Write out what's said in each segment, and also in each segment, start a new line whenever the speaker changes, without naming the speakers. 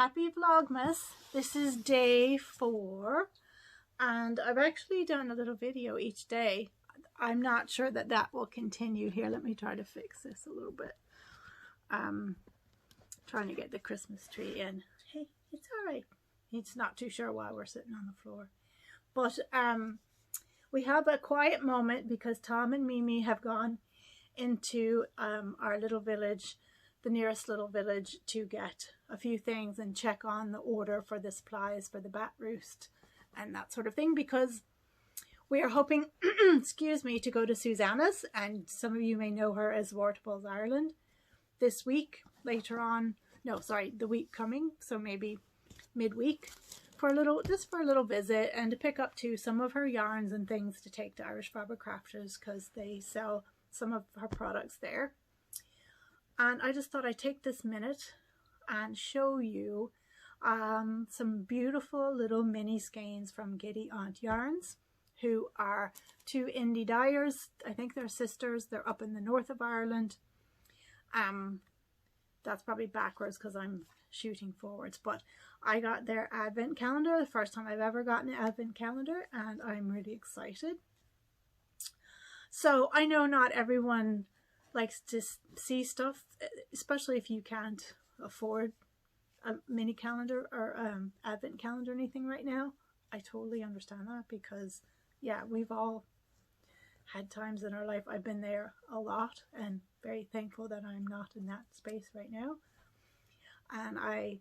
Happy Vlogmas. This is day 4 and I've actually done a little video each day. I'm not sure that that will continue. Here, let me try to fix this a little bit. Trying to get the Christmas tree in. Hey, it's alright. He's not too sure why we're sitting on the floor. But we have a quiet moment because Tom and Mimi have gone into our little village, the nearest little village, to get a few things and check on the order for the supplies for the bat roost and that sort of thing, because we are hoping excuse me, to go to Susanna's, and some of you may know her as Wild Cottage Ireland, this week, later on, no sorry, the week coming, so maybe midweek, for a little, just for a little visit and to pick up to some of her yarns and things to take to Irish Fabric Crafters, because they sell some of her products there. And I just thought I'd take this minute and show you some beautiful little mini skeins from Giddy Aunt Yarns, who are 2 indie dyers. I think they're sisters. They're up in the north of Ireland. That's probably backwards because I'm shooting forwards, but I got their advent calendar, the first time I've ever gotten an advent calendar, and I'm really excited. So I know not everyone likes to see stuff, especially if you can't afford a mini calendar or advent calendar or anything right now. I totally understand that, because yeah, we've all had times in our life. I've been there a lot and very thankful that I'm not in that space right now. And I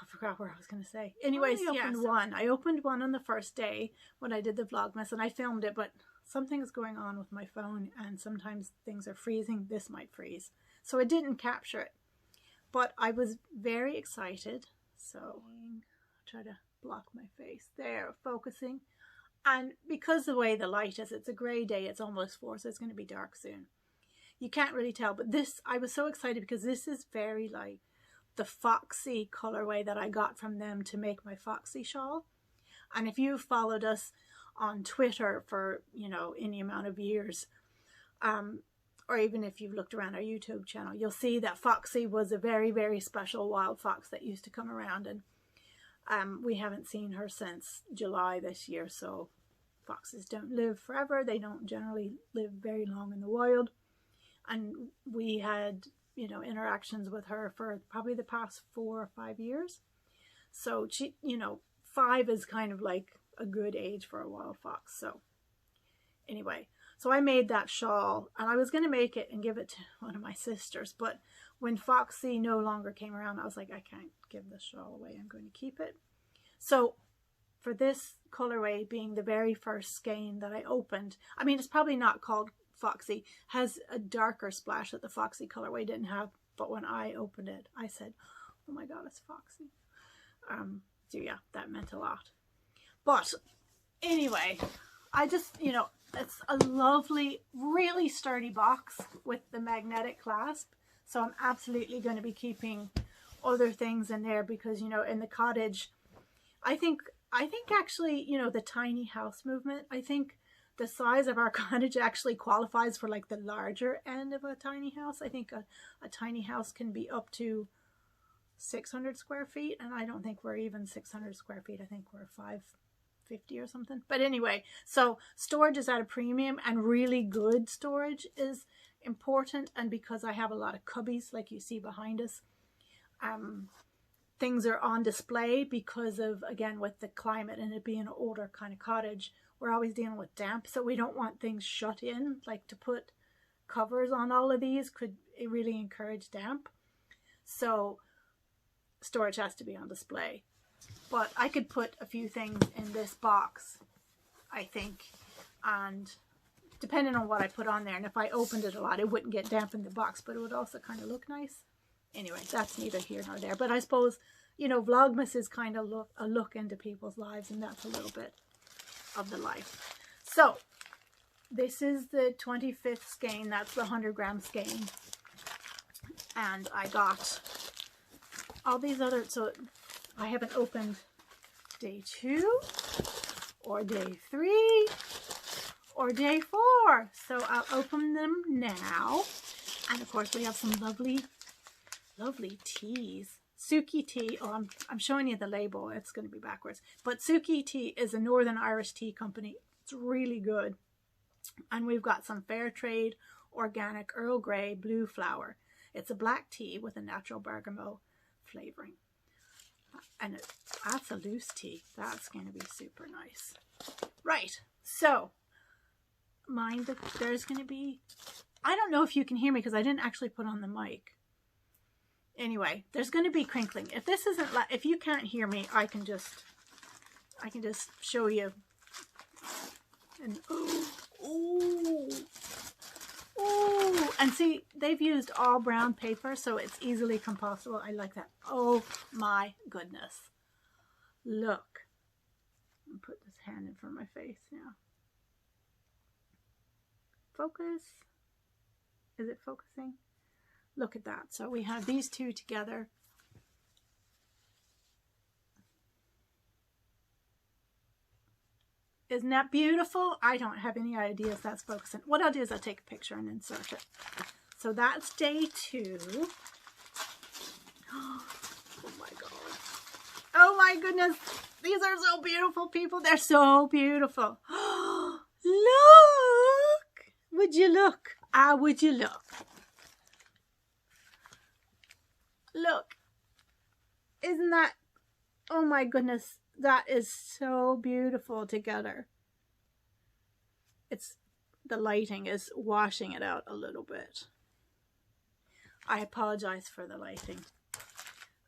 forgot where I was going to say. Anyways, I opened one on the first day when I did the Vlogmas, and I filmed it, but something's going on with my phone and sometimes things are freezing. This might freeze, so I didn't capture it, but I was very excited. So I'll try to block my face there, focusing. And because the way the light is, it's a grey day, it's almost 4, so it's going to be dark soon. You can't really tell, but this, I was so excited because this is very like the Foxy colorway that I got from them to make my Foxy shawl. And if you've followed us on Twitter for, you know, any amount of years, or even if you've looked around our YouTube channel, you'll see that Foxy was a very, very special wild fox that used to come around, and we haven't seen her since July this year. So foxes don't live forever. They don't generally live very long in the wild. And we had, you know, interactions with her for probably the past 4 or 5 years. So she, you know, 5 is kind of like a good age for a wild fox. So anyway, so I made that shawl, and I was going to make it and give it to one of my sisters, but when Foxy no longer came around, I was like, I can't give this shawl away. I'm going to keep it. So for this colorway being the very first skein that I opened, I mean, it's probably not called Foxy, has a darker splash that the Foxy colorway didn't have, but when I opened it, I said, oh my god, it's Foxy. So yeah, that meant a lot. But anyway, I just, you know, it's a lovely, really sturdy box with the magnetic clasp. So I'm absolutely going to be keeping other things in there because, you know, in the cottage, I think actually, you know, the tiny house movement, I think the size of our cottage actually qualifies for like the larger end of a tiny house. I think a tiny house can be up to 600 square feet, and I don't think we're even 600 square feet. I think we're 550 or something. But anyway, so storage is at a premium, and really good storage is important. And because I have a lot of cubbies like you see behind us, things are on display because of, again, with the climate and it being an older kind of cottage, we're always dealing with damp, so we don't want things shut in. Like to put covers on all of these could really encourage damp, so storage has to be on display. But I could put a few things in this box, I think, and depending on what I put on there, and if I opened it a lot, it wouldn't get damp in the box, but it would also kind of look nice. Anyway, that's neither here nor there. But I suppose, you know, Vlogmas is kind of a look into people's lives, and that's a little bit of the life. So this is the 25th skein. That's the 100-gram skein. And I got all these other, so I haven't opened day 2 or day 3 or day 4. So I'll open them now. And of course we have some lovely lovely teas. Suki tea, oh, I'm showing you the label. It's going to be backwards. But Suki tea is a Northern Irish tea company. It's really good. And we've got some fair trade, organic Earl Grey blue flower. It's a black tea with a natural bergamot flavoring. And that's a loose tea. That's going to be super nice. Right. So, mind that there's going to be, I don't know if you can hear me because I didn't actually put on the mic. Anyway, there's going to be crinkling. If this isn't, if you can't hear me, I can just show you. And ooh, and see, they've used all brown paper, so it's easily compostable. I like that. Oh my goodness! Look, I'll put this hand in front of my face now. Focus. Is it focusing? Look at that. So we have these two together. Isn't that beautiful? I don't have any idea if that's focusing. What I'll do is I'll take a picture and insert it. So that's day 2. Oh my God. Oh my goodness. These are so beautiful, people. They're so beautiful. Look. Would you look? Would you look? Look, isn't that, oh my goodness, that is so beautiful together. The lighting is washing it out a little bit. I apologize for the lighting.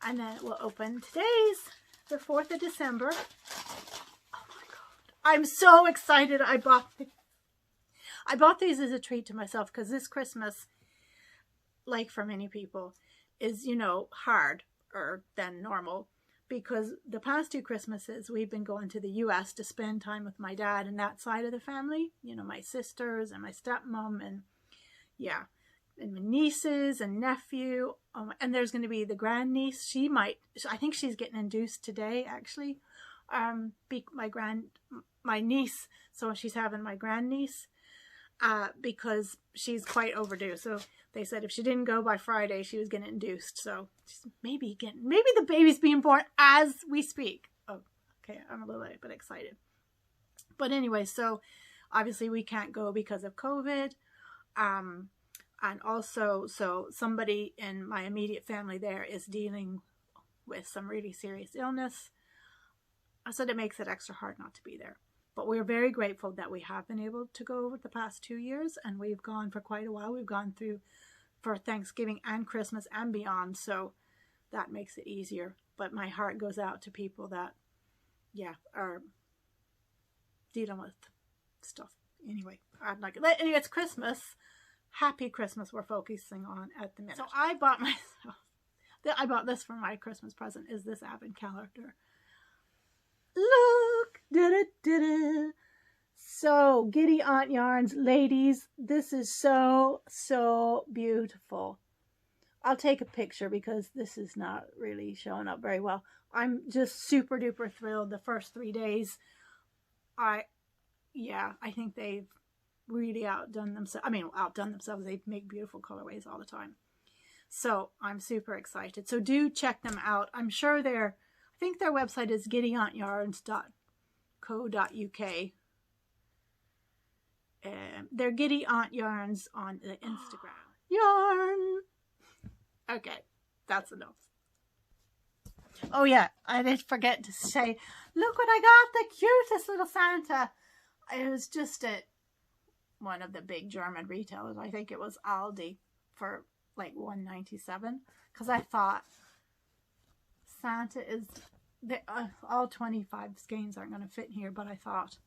And then we'll open today's, the 4th of December. Oh my God, I'm so excited. I bought these as a treat to myself because this Christmas, like for many people, is, you know, harder than normal because the past 2 Christmases we've been going to the US to spend time with my dad and that side of the family, you know, my sisters and my stepmom and yeah, and my nieces and nephew, and there's going to be the grandniece. I think she's getting induced today actually, my niece, so she's having my grandniece because she's quite overdue. So they said if she didn't go by Friday, she was getting induced. So maybe the baby's being born as we speak. Oh, okay. I'm a little bit excited. But anyway, so obviously we can't go because of COVID. And also, so somebody in my immediate family there is dealing with some really serious illness. So that makes it extra hard not to be there. But we're very grateful that we have been able to go over the past 2 years, and we've gone for quite a while. We've gone through for Thanksgiving and Christmas and beyond, so that makes it easier. But my heart goes out to people that, yeah, are dealing with stuff. Anyway, anyway, it's Christmas. Happy Christmas we're focusing on at the minute. So I bought this for my Christmas present, is this advent calendar. Look! Da-da-da-da. So, Giddy Aunt Yarns, ladies, this is so, so beautiful. I'll take a picture because this is not really showing up very well. I'm just super duper thrilled. The first 3 days, I think they've really outdone themselves. They make beautiful colorways all the time. So, I'm super excited. So, do check them out. I'm sure I think their website is giddyauntYarns.co.uk. They're Giddy Aunt Yarns on the Instagram. Yarn! Okay, that's enough. Oh yeah, I did forget to say, look what I got, the cutest little Santa. It was just at one of the big German retailers. I think it was Aldi for like $1.97. Because I thought Santa is... all 25 skeins aren't going to fit in here, but I thought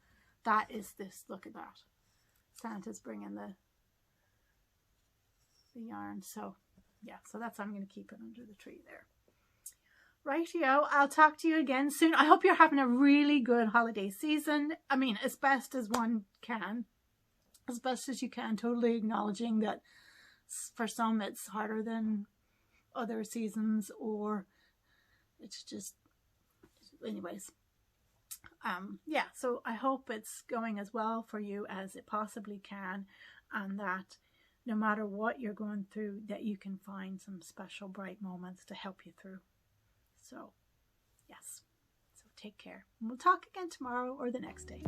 that is this. Look at that. Santa's bringing the yarn. So yeah, so that's how I'm going to keep it under the tree there. Rightio, I'll talk to you again soon. I hope you're having a really good holiday season. I mean, as best as one can. As best as you can. Totally acknowledging that for some it's harder than other seasons, or it's just... Anyways, yeah, so I hope it's going as well for you as it possibly can, and that no matter what you're going through, that you can find some special bright moments to help you through. So, yes. So take care. And we'll talk again tomorrow or the next day.